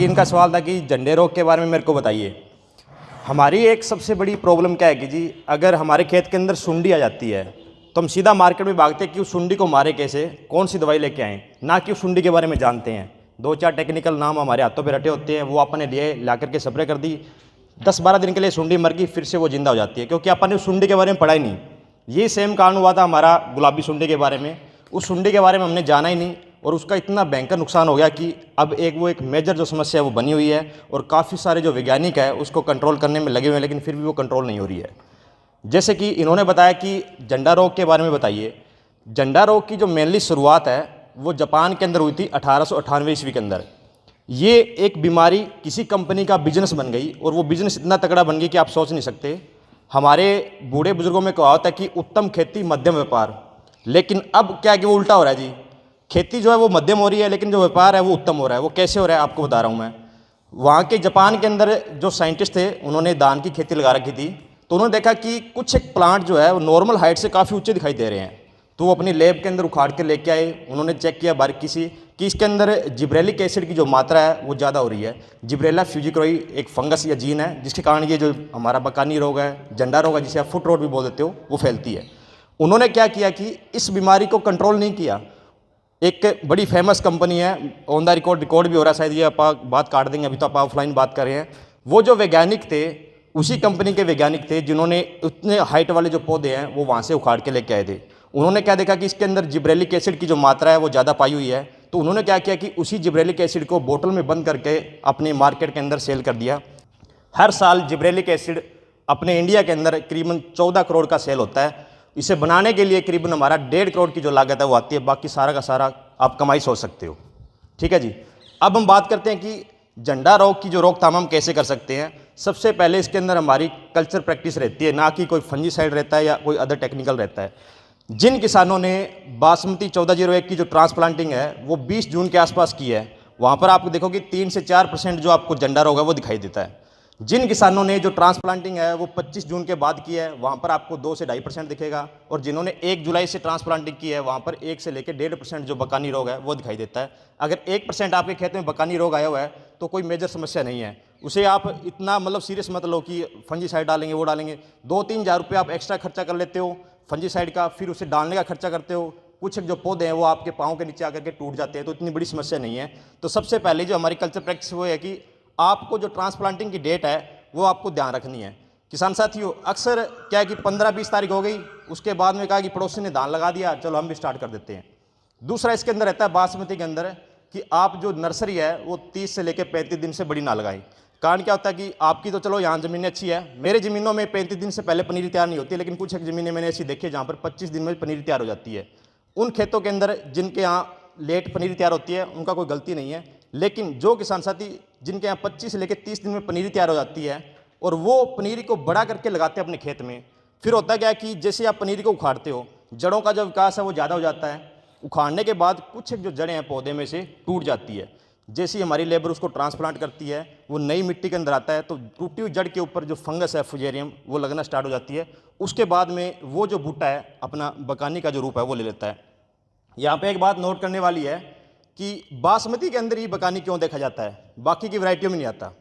इनका सवाल था कि झंडे रोग के बारे में मेरे को बताइए। हमारी एक सबसे बड़ी प्रॉब्लम क्या है कि जी अगर हमारे खेत के अंदर सुंडी आ जाती है तो हम सीधा मार्केट में भागते हैं कि उस सुंडी को मारे कैसे, कौन सी दवाई लेके आएँ, ना कि उस सुंडी के बारे में जानते हैं। 2-4 टेक्निकल नाम हमारे हाथों पे रटे होते हैं, वो अपने लिए ला करके स्प्रे कर दी, 10-12 दिन के लिए सुंडी मर गई, फिर से वो जिंदा हो जाती है क्योंकि अपन ने उस सुंडी के बारे में पढ़ा ही नहीं। ये सेम कारण हुआ था हमारा गुलाबी सुंडी के बारे में। उस सुंडी के बारे में हमने जाना ही नहीं और उसका इतना भयंकर नुकसान हो गया कि अब एक मेजर जो समस्या है वो बनी हुई है और काफ़ी सारे जो वैज्ञानिक है उसको कंट्रोल करने में लगे हुए हैं, लेकिन फिर भी वो कंट्रोल नहीं हो रही है। जैसे कि इन्होंने बताया कि झंडा रोग के बारे में बताइए। झंडा रोग की जो मेनली शुरुआत है वो जापान के अंदर हुई थी 1898 ईस्वी के अंदर। ये एक बीमारी किसी कंपनी का बिजनेस बन गई और वो बिजनेस इतना तगड़ा बन गई कि आप सोच नहीं सकते। हमारे बूढ़े बुजुर्गों में कहा होता है कि उत्तम खेती मध्यम व्यापार, लेकिन अब क्या है कि वो उल्टा हो रहा है जी। खेती जो है वो मध्यम हो रही है लेकिन जो व्यापार है वो उत्तम हो रहा है। वो कैसे हो रहा है आपको बता रहा हूँ मैं। वहाँ के जापान के अंदर जो साइंटिस्ट थे उन्होंने धान की खेती लगा रखी थी, तो उन्होंने देखा कि कुछ एक प्लांट जो है वो नॉर्मल हाइट से काफ़ी ऊंचे दिखाई दे रहे हैं। तो वो अपनी लैब के अंदर उखाड़ के लेके आए, उन्होंने चेक किया बारीकी से कि इसके अंदर जिब्रेलिक एसिड की जो मात्रा है वो ज़्यादा हो रही है। जिब्रेला फ्यूजिक्रोई एक फंगस या जीन है जिसके कारण ये जो हमारा बकानी रोग है, झंडा रोग है, जिसे आप फुट रोग भी बोल देते हो, वो फैलती है। उन्होंने क्या किया कि इस बीमारी को कंट्रोल नहीं किया। एक बड़ी फेमस कंपनी है, ऑन द रिकॉर्ड भी हो रहा है, शायद ये आप बात काट देंगे, अभी तो आप ऑफलाइन बात कर रहे हैं। वो जो वैज्ञानिक थे उसी कंपनी के वैज्ञानिक थे जिन्होंने उतने हाइट वाले जो पौधे हैं वो वहाँ से उखाड़ के लेके आए थे। उन्होंने क्या देखा कि इसके अंदर जिब्रेलिक एसिड की जो मात्रा है वो ज़्यादा पाई हुई है, तो उन्होंने क्या किया कि उसी जिब्रेलिक एसिड को बोतल में बंद करके अपने मार्केट के अंदर सेल कर दिया। हर साल जिब्रेलिक एसिड अपने इंडिया के अंदर करीबन 14 करोड़ का सेल होता है। इसे बनाने के लिए करीबन हमारा 1.5 करोड़ की जो लागत है वो आती है, बाकी सारा का सारा आप कमाई सोच सकते हो। ठीक है जी। अब हम बात करते हैं कि झंडा रोग की जो रोकथाम हम कैसे कर सकते हैं। सबसे पहले इसके अंदर हमारी कल्चर प्रैक्टिस रहती है, ना कि कोई फंजीसाइड रहता है या कोई अदर टेक्निकल रहता है। जिन किसानों ने बासमती 1401 की जो ट्रांसप्लांटिंग है वो 20 जून के आसपास की है, वहाँ पर आप देखोगे 3 से 4% जो आपको झंडा रोग है वो दिखाई देता है। जिन किसानों ने जो ट्रांसप्लांटिंग है वो 25 जून के बाद की है, वहाँ पर आपको 2 से 2.5% दिखेगा, और जिन्होंने 1 जुलाई से ट्रांसप्लांटिंग की है वहाँ पर 1 से लेकर 1.5% जो बकानी रोग है वो दिखाई देता है। अगर 1% आपके खेत में बकानी रोग आया हुआ है तो कोई मेजर समस्या नहीं है, उसे आप इतना मतलब सीरियस मत लो कि फंजीसाइड डालेंगे वो डालेंगे। 2-3 हज़ार रुपये आप एक्स्ट्रा खर्चा कर लेते हो फंजीसाइड का, फिर उसे डालने का खर्चा करते हो, कुछ जो पौधे हैं वो आपके पाँव के नीचे आकर के टूट जाते हैं, तो इतनी बड़ी समस्या नहीं है। तो सबसे पहले जो हमारी कल्चर प्रैक्टिस वो है कि आपको जो ट्रांसप्लांटिंग की डेट है वो आपको ध्यान रखनी है। किसान साथियों, अक्सर क्या है कि 15-20 तारीख हो गई, उसके बाद में कहा कि पड़ोसी ने धान लगा दिया, चलो हम भी स्टार्ट कर देते हैं। दूसरा इसके अंदर रहता है बासमती के अंदर कि आप जो नर्सरी है वो 30 से लेकर 35 दिन से बड़ी ना लगाएं। कारण क्या होता है कि आपकी तो चलो यहाँ ज़मीनें अच्छी है, मेरे ज़मीनों में 35 दिन से पहले पनीर तैयार नहीं होती, लेकिन कुछ एक ज़मीनें मैंने ऐसी देखी है जहाँ पर 25 दिन में पनीर तैयार हो जाती है। उन खेतों के अंदर जिनके यहाँ लेट पनीर तैयार होती है उनका कोई गलती नहीं है, लेकिन जो किसान साथी जिनके यहाँ 25 से लेकर 30 दिन में पनीर तैयार हो जाती है और वो पनीर को बड़ा करके लगाते हैं अपने खेत में, फिर होता क्या है कि जैसे आप पनीर को उखाड़ते हो, जड़ों का जो विकास है वो ज़्यादा हो जाता है। उखाड़ने के बाद कुछ जो जड़ें हैं पौधे में से टूट जाती है। जैसे ही हमारी लेबर उसको ट्रांसप्लांट करती है वो नई मिट्टी के अंदर आता है, तो टूटी हुई जड़ के ऊपर जो फंगस है फुजेरियम वो लगना स्टार्ट हो जाती है। उसके बाद में वो जो बूटा है अपना बकानी का जो रूप है वो ले लेता है। यहाँ पे एक बात नोट करने वाली है कि बासमती के अंदर ही बकानी क्यों देखा जाता है, बाकी की वैरायटियों में नहीं आता।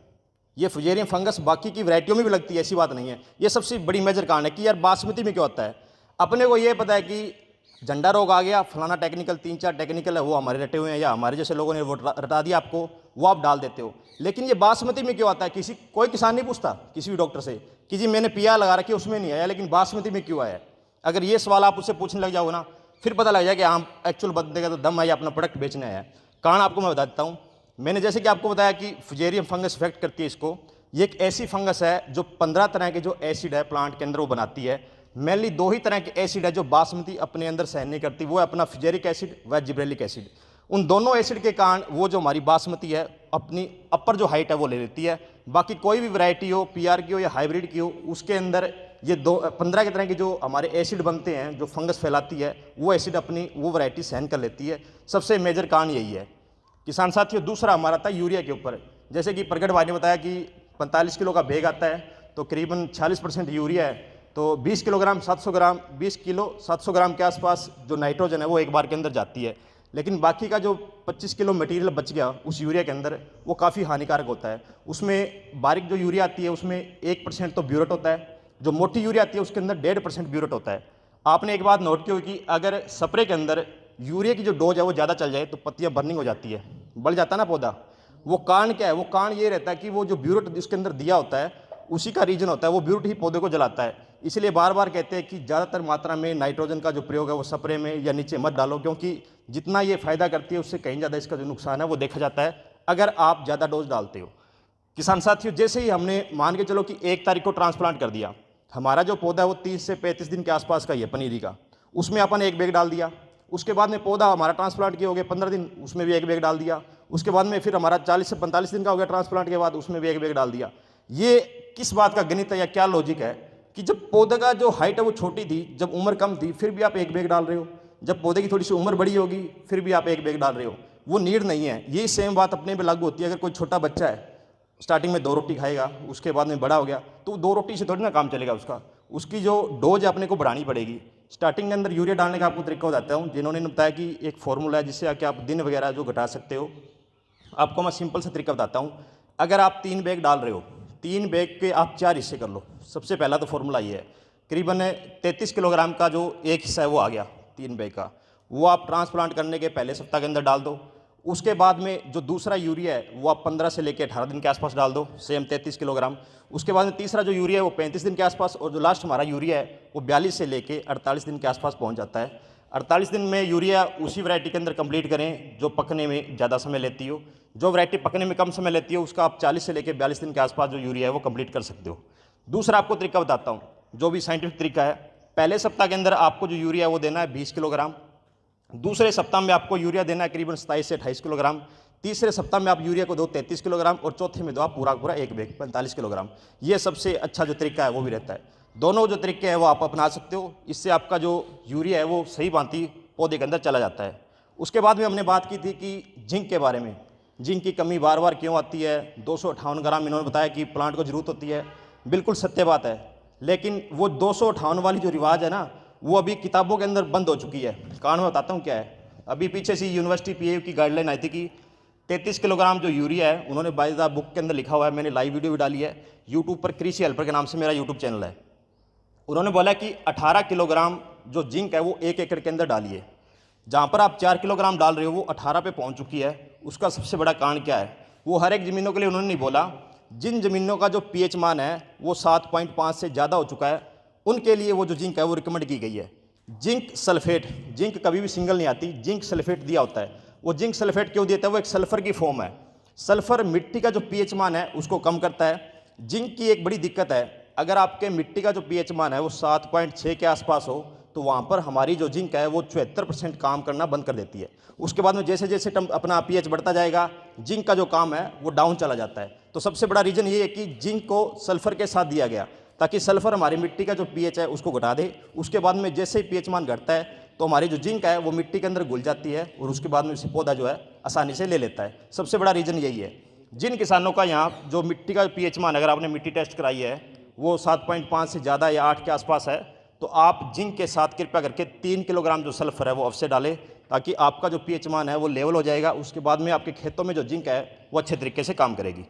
ये फुजेरियम फंगस बाकी की वैरायटियों में भी लगती है, ऐसी बात नहीं है। ये सबसे बड़ी मेजर कारण है कि यार बासमती में क्यों आता है। अपने को ये पता है कि झंडा रोग आ गया, फलाना टेक्निकल 3-4 टेक्निकल है वो हमारे रटे हुए हैं या हमारे जैसे लोगों ने वो रटा दिया आपको, वो आप डाल देते हो। लेकिन ये बासमती में क्यों आता है, कोई किसान नहीं पूछता किसी भी डॉक्टर से कि जी मैंने पिया लगा रखी उसमें नहीं आया, लेकिन बासमती में क्यों आया। अगर ये सवाल आप उससे पूछने लग जाओ ना, फिर पता लग जाए कि हाँ एक्चुअल बंदे का तो दम है, अपना प्रोडक्ट बेचने आया है। कारण आपको मैं बता देता हूँ। मैंने जैसे कि आपको बताया कि फुजेरियम फंगस इफेक्ट करती है इसको। ये एक ऐसी फंगस है जो 15 तरह के जो एसिड है प्लांट के अंदर वो बनाती है। मेनली 2 ही तरह के एसिड है जो बासमती अपने अंदर सहन नहीं करती, वो है अपना फुजेरिक एसिड व जिब्रेलिक एसिड। उन दोनों एसिड के कारण वो जो हमारी बासमती है अपनी अपर जो हाइट है वो ले लेती है। बाकी कोई भी वैरायटी हो, पीआर की हो या हाइब्रिड की हो, उसके अंदर ये 15 के तरह के जो हमारे एसिड बनते हैं जो फंगस फैलाती है, वो एसिड अपनी वो वैरायटी सहन कर लेती है। सबसे मेजर कारण यही है किसान साथियों। दूसरा हमारा था यूरिया के ऊपर। जैसे कि प्रगट भाई ने बताया कि 45 किलो का बैग आता है तो करीबन 40% यूरिया है, तो 20 किलोग्राम 700 ग्राम 20 किलो 700 ग्राम के आसपास जो नाइट्रोजन है वो एक बार के अंदर जाती है। लेकिन बाकी का जो 25 किलो मटेरियल बच गया उस यूरिया के अंदर, वो काफ़ी हानिकारक होता है। उसमें बारीक जो यूरिया आती है उसमें 1% तो ब्यूरेट होता है, जो मोटी यूरिया आती है उसके अंदर 1.5% ब्यूरेट होता है। आपने एक बात नोट की होगी कि अगर स्प्रे के अंदर यूरिया की जो डोज है वो ज़्यादा चल जाए तो पत्तियाँ बर्निंग हो जाती है, बढ़ जाता है ना पौधा। वो कारण क्या है? वो कारण ये रहता है कि वो जो ब्यूरेट उसके अंदर दिया होता है उसी का रीजन होता है, वो ब्यूरेट ही पौधे को जलाता है। इसलिए बार बार कहते हैं कि ज़्यादातर मात्रा में नाइट्रोजन का जो प्रयोग है वो स्प्रे में या नीचे मत डालो, क्योंकि जितना ये फायदा करती है उससे कहीं ज़्यादा इसका जो नुकसान है वो देखा जाता है अगर आप ज़्यादा डोज डालते हो। किसान साथियों, जैसे ही हमने मान के चलो कि 1 तारीख को ट्रांसप्लांट कर दिया, हमारा जो पौधा है वो 30 से 35 दिन के आसपास का ही है पनीरी का, उसमें अपन 1 बैग डाल दिया। उसके बाद में पौधा हमारा ट्रांसप्लांट किए हो गए 15 दिन, उसमें भी 1 बैग डाल दिया। उसके बाद में फिर हमारा 40 से 45 दिन का हो गया ट्रांसप्लांट के बाद, उसमें भी 1 बैग डाल दिया। ये किस बात का गणित है या क्या लॉजिक है कि जब पौधे का जो हाइट है वो छोटी थी, जब उम्र कम थी, फिर भी आप 1 बैग डाल रहे हो, जब पौधे की थोड़ी सी उम्र बड़ी होगी फिर भी आप 1 बैग डाल रहे हो। वो नीड नहीं है। ये सेम बात अपने पे लागू होती है। अगर कोई छोटा बच्चा है, स्टार्टिंग में 2 रोटी खाएगा, उसके बाद में बड़ा हो गया तो 2 रोटी से थोड़ी ना काम चलेगा उसका, उसकी जो डोज है अपने को बढ़ानी पड़ेगी। स्टार्टिंग के अंदर यूरिया डालने का आपको तरीका बताता हूँ। जिन्होंने बताया कि एक फॉर्मूला है जिससे आके आप दिन वगैरह जो घटा सकते हो, आपको मैं सिंपल सा तरीका बताता हूँ। अगर आप 3 बैग डाल रहे हो, 3 बैग के आप 4 हिस्से कर लो। सबसे पहला तो फॉर्मूला ये है, करीबन 33 किलोग्राम का जो एक हिस्सा है वो आ गया 3 बैग का, वो आप ट्रांसप्लांट करने के पहले सप्ताह के अंदर डाल दो। उसके बाद में जो दूसरा यूरिया है वो आप 15 से लेकर 18 दिन के आसपास डाल दो, सेम 33 किलोग्राम। उसके बाद में तीसरा जो यूरिया है वो 35 दिन के आसपास, और जो लास्ट हमारा यूरिया है वो 42 से लेकर 48 दिन के आसपास पहुंच जाता है। 48 दिन में यूरिया उसी वैरायटी के अंदर कंप्लीट करें जो पकने में ज़्यादा समय लेती हो। जो वैरायटी पकने में कम समय लेती हो उसका आप 40 से लेकर 42 दिन के आसपास जो यूरिया है वो कंप्लीट कर सकते हो। दूसरा आपको तरीका बताता हूँ, जो भी साइंटिफिक तरीका है। पहले सप्ताह के अंदर आपको जो यूरिया है वो देना है 20 किलोग्राम। दूसरे सप्ताह में आपको यूरिया देना है करीबन 27 से 28 किलोग्राम। तीसरे सप्ताह में आप यूरिया को दो 33 किलोग्राम, और चौथे में दो आप पूरा पूरा 1 बैग 45 किलोग्राम। ये सबसे अच्छा जो तरीका है वो भी रहता है। दोनों जो तरीके हैं वो आप अपना सकते हो। इससे आपका जो यूरिया है वो सही भांति पौधे के अंदर चला जाता है। उसके बाद में हमने बात की थी कि जिंक के बारे में, जिंक की कमी बार बार क्यों आती है। 258 ग्राम इन्होंने बताया कि प्लांट को जरूरत होती है, बिल्कुल सत्य बात है। लेकिन वो 258 वाली जो रिवाज है ना, वो अभी किताबों के अंदर बंद हो चुकी है। कारण मैं बताता हूँ क्या है। अभी पीछे से यूनिवर्सिटी पीएयू की गाइडलाइन आई थी कि 33 किलोग्राम जो यूरिया है, उन्होंने बाकायदा बुक के अंदर लिखा हुआ है, मैंने लाइव वीडियो भी डाली है यूट्यूब पर, कृषि हेल्पर के नाम से मेरा यूट्यूब चैनल है। उन्होंने बोला कि 18 किलोग्राम जो जिंक है वो 1 एकड़ के अंदर डालिए। जहाँ पर आप 4 किलोग्राम डाल रहे हो वो 18 पे पहुँच चुकी है। उसका सबसे बड़ा कारण क्या है, वो हर एक ज़मीनों के लिए उन्होंने नहीं बोला। जिन ज़मीनों का जो पीएच मान है वो 7.5 से ज़्यादा हो चुका है, उनके लिए वो जो जिंक है वो रिकमेंड की गई है। जिंक सल्फेट, जिंक कभी भी सिंगल नहीं आती, जिंक सल्फेट दिया होता है। वो जिंक सल्फेट क्यों देता है? वो एक सल्फर की फॉर्म है। सल्फर मिट्टी का जो पीएच मान है उसको कम करता है। जिंक की एक बड़ी दिक्कत है, अगर आपके मिट्टी का जो पीएच मान है वो 7.6 के आसपास हो तो वहाँ पर हमारी जो जिंक है वो 74% काम करना बंद कर देती है। उसके बाद में जैसे जैसे अपना पीएच बढ़ता जाएगा, जिंक का जो काम है वो डाउन चला जाता है। तो सबसे बड़ा रीज़न ये है कि जिंक को सल्फर के साथ दिया गया ताकि सल्फर हमारी मिट्टी का जो पीएच है उसको घटा दे। उसके बाद में जैसे ही पीएच मान घटता है तो हमारी जो जिंक है वो मिट्टी के अंदर घुल जाती है और उसके बाद में उसे पौधा जो है आसानी से ले लेता है। सबसे बड़ा रीज़न यही है। जिन किसानों का यहाँ जो मिट्टी का पीएच मान, अगर आपने मिट्टी टेस्ट कराई है वो 7.5 से ज़्यादा या 8 के आसपास है, तो आप जिंक के साथ कृपया करके 3 किलोग्राम जो सल्फर है वो अवश्य डालें, ताकि आपका जो पीएच मान है वो लेवल हो जाएगा। उसके बाद में आपके खेतों में जो जिंक है वो अच्छे तरीके से काम करेगी।